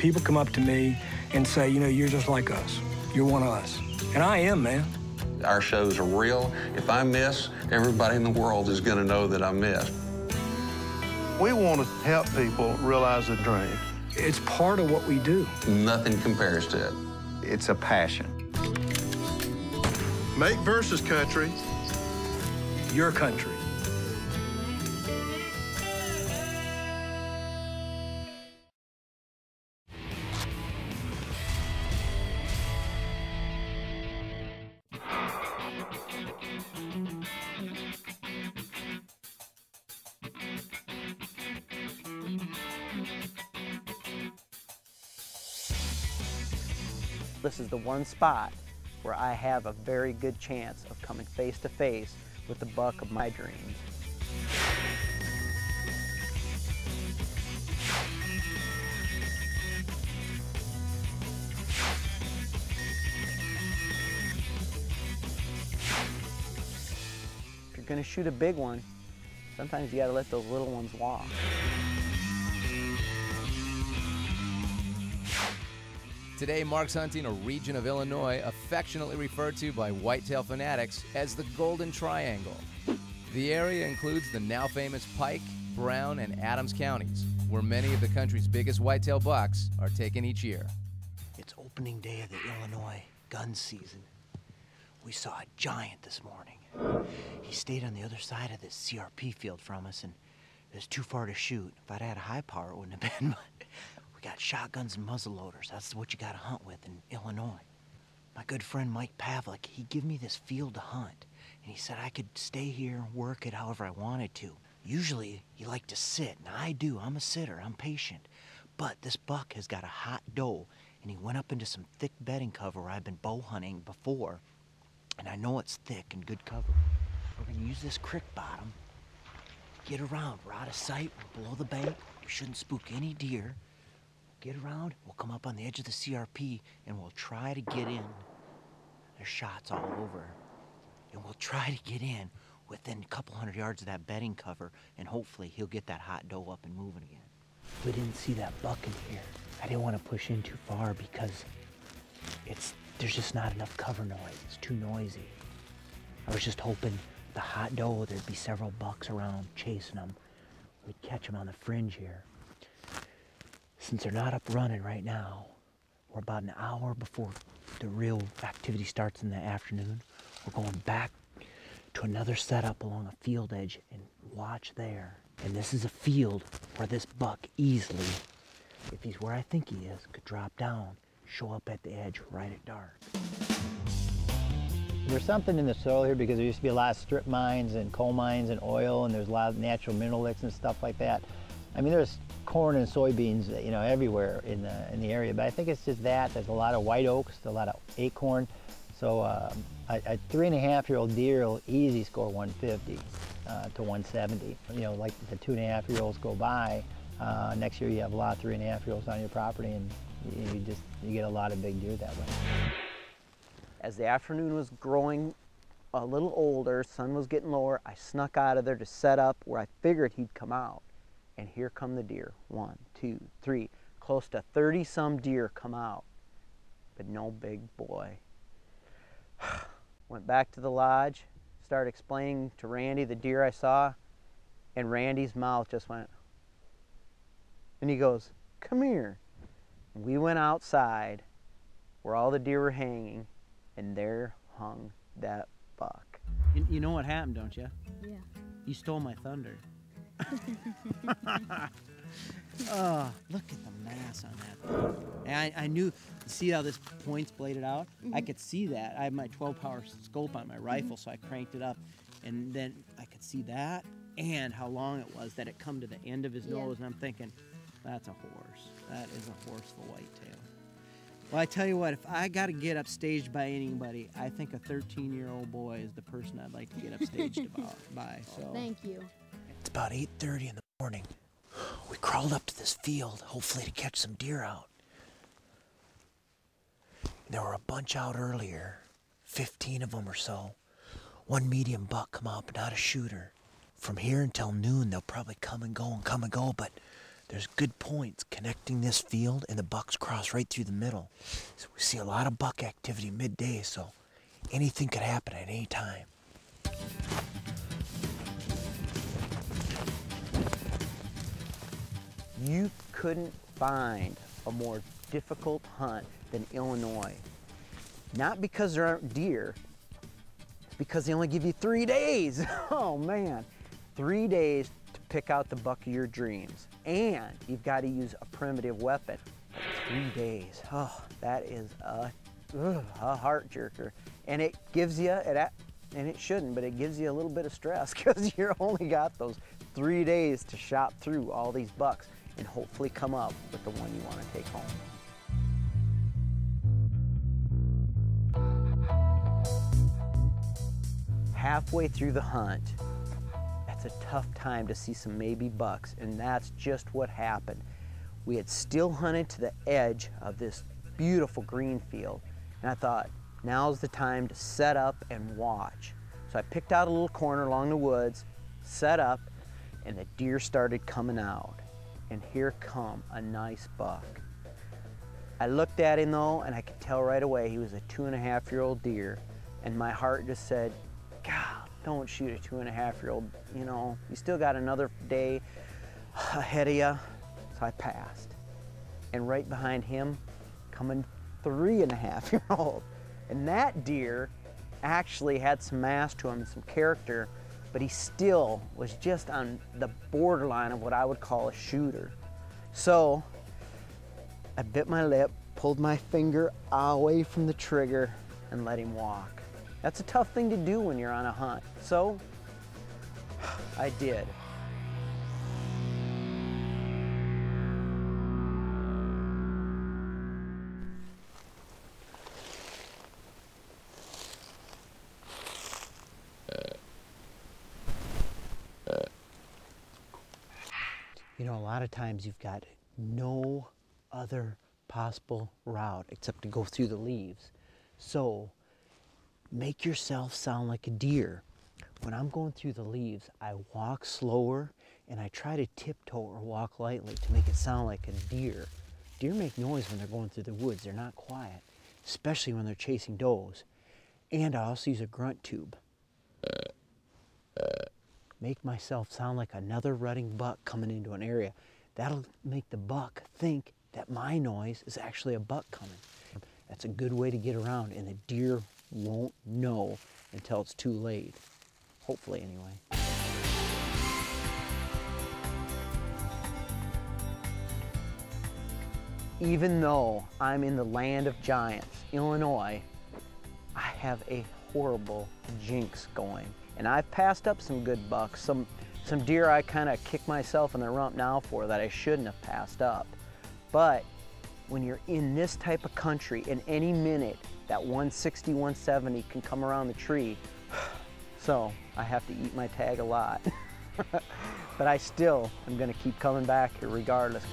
People come up to me and say, you know, you're just like us. You're one of us. And I am, man. Our shows are real. If I miss, everybody in the world is going to know that I missed. We want to help people realize a dream. It's part of what we do. Nothing compares to it. It's a passion. Make versus country Your country. This is the one spot where I have a very good chance of coming face to face with the buck of my dreams. If you're gonna shoot a big one, sometimes you gotta let those little ones walk. Today, Mark's hunting a region of Illinois affectionately referred to by whitetail fanatics as the Golden Triangle. The area includes the now famous Pike, Brown, and Adams counties, where many of the country's biggest whitetail bucks are taken each year. It's opening day of the Illinois gun season. We saw a giant this morning. He stayed on the other side of this CRP field from us, and it was too far to shoot. If I'd had a high power, it wouldn't have been. We got shotguns and muzzle loaders. That's what you gotta hunt with in Illinois. My good friend Mike Pavlik, he gave me this field to hunt, and he said I could stay here and work it however I wanted to. Usually, you like to sit, and I do. I'm a sitter. I'm patient. But this buck has got a hot doe, and he went up into some thick bedding cover where I've been bow hunting before, and I know it's thick and good cover. We're gonna use this creek bottom, get around. We're out of sight. We're below the bank. We shouldn't spook any deer. Get around, we'll come up on the edge of the CRP, and we'll try to get in. There's shots all over. And we'll try to get in within a couple hundred yards of that bedding cover, and hopefully he'll get that hot doe up and moving again. We didn't see that buck in here. I didn't want to push in too far because there's just not enough cover noise. It's too noisy. I was just hoping the hot doe, there'd be several bucks around chasing them. We'd catch them on the fringe here. Since they're not up running right now, we're about an hour before the real activity starts in the afternoon. We're going back to another setup along a field edge and watch there. And this is a field where this buck easily, if he's where I think he is, could drop down, show up at the edge right at dark. There's something in the soil here because there used to be a lot of strip mines and coal mines and oil, and there's a lot of natural mineral licks and stuff like that. I mean, there's corn and soybeans, you know, everywhere in the area, but I think it's just that. There's a lot of white oaks, a lot of acorn. So a 3.5-year-old deer will easy score 150 to 170. You know, like the 2.5-year-olds go by. Next year you have a lot of 3.5-year-olds on your property, and you get a lot of big deer that way. As the afternoon was growing a little older, sun was getting lower, I snuck out of there to set up where I figured he'd come out. And here come the deer. 1, 2, 3. Close to 30-some deer come out, but no big boy. Went back to the lodge, started explaining to Randy the deer I saw, and Randy's mouth just went. And he goes, "Come here." We went outside where all the deer were hanging, and there hung that buck. You know what happened, don't you? Yeah. You stole my thunder. Oh, look at the mass on that thing. And I knew, see how this point's bladed out? I could see that. I have my 12-power scope on my rifle, so I cranked it up, and then I could see that and how long it was that it come to the end of his nose, and I'm thinking, that's a horse. That is a horseful whitetail. Well, I tell you what, if I got to get upstaged by anybody, I think a 13-year-old boy is the person I'd like to get upstaged by. So. Thank you. It's about 8:30 in the morning. We crawled up to this field, hopefully to catch some deer out. There were a bunch out earlier, 15 of them or so. One medium buck come out, but not a shooter. From here until noon, they'll probably come and go, but There's good points connecting this field, and the bucks cross right through the middle. So we see a lot of buck activity midday, so anything could happen at any time. You couldn't find a more difficult hunt than Illinois. Not because there aren't deer, it's because they only give you 3 days. Oh man, 3 days to pick out the buck of your dreams. And you've got to use a primitive weapon. 3 days, oh, that is a heart jerker. And it gives you, and it shouldn't, but it gives you a little bit of stress because you only got those 3 days to shop through all these bucks and hopefully come up with the one you want to take home. Halfway through the hunt, that's a tough time to see some maybe bucks, and that's just what happened. We had still hunted to the edge of this beautiful green field, and I thought, now's the time to set up and watch. So I picked out a little corner along the woods, set up, and the deer started coming out. And here come a nice buck. I looked at him though, and I could tell right away he was a 2.5-year-old deer, and my heart just said, God, don't shoot a 2.5-year-old, you know, you still got another day ahead of you. So I passed. And right behind him, coming 3.5-year-old. And that deer actually had some mass to him and some character, but he still was just on the borderline of what I would call a shooter. So I bit my lip, pulled my finger away from the trigger, and let him walk. That's a tough thing to do when you're on a hunt. So I did. You know, a lot of times you've got no other possible route except to go through the leaves. So make yourself sound like a deer. When I'm going through the leaves, I walk slower and I try to tiptoe or walk lightly to make it sound like a deer. Deer make noise when they're going through the woods. They're not quiet, especially when they're chasing does. And I also use a grunt tube. Make myself sound like another rutting buck coming into an area. That'll make the buck think that my noise is actually a buck coming. That's a good way to get around, and the deer won't know until it's too late. Hopefully, anyway. Even though I'm in the land of giants, Illinois, I have a horrible jinx going. And I've passed up some good bucks, some deer I kind of kick myself in the rump now for that I shouldn't have passed up. But when you're in this type of country, in any minute, that 160, 170 can come around the tree. So I have to eat my tag a lot. But I still am gonna keep coming back here regardless.